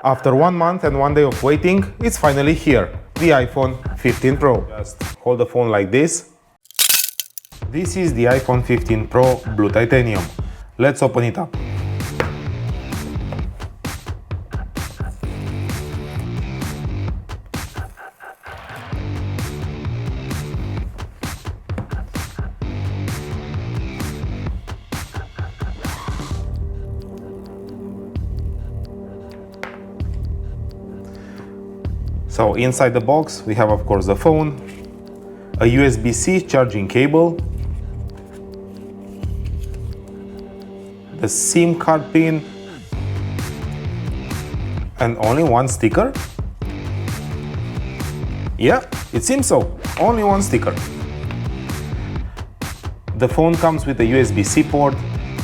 After 1 month and 1 day of waiting, it's finally here, the iPhone 15 Pro. Just hold the phone like this. This is the iPhone 15 Pro Blue Titanium. Let's open it up. So inside the box we have, of course, the phone, a USB-C charging cable, the SIM card pin, and only one sticker? Yeah, it seems so. Only one sticker. The phone comes with a USB-C port,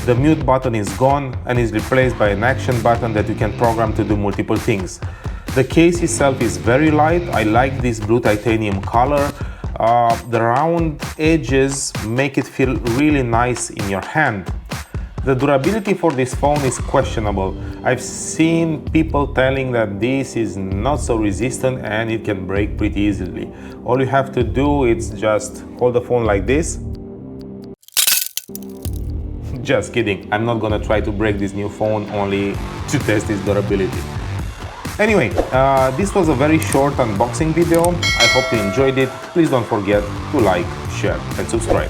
the mute button is gone and is replaced by an action button that you can program to do multiple things. The case itself is very light. I like this blue titanium color. The round edges make it feel really nice in your hand. The durability for this phone is questionable. I've seen people telling that this is not so resistant and it can break pretty easily. All you have to do is just hold the phone like this. Just kidding, I'm not gonna try to break this new phone only to test its durability. Anyway, this was a very short unboxing video. I hope you enjoyed it. Please don't forget to like, share and subscribe.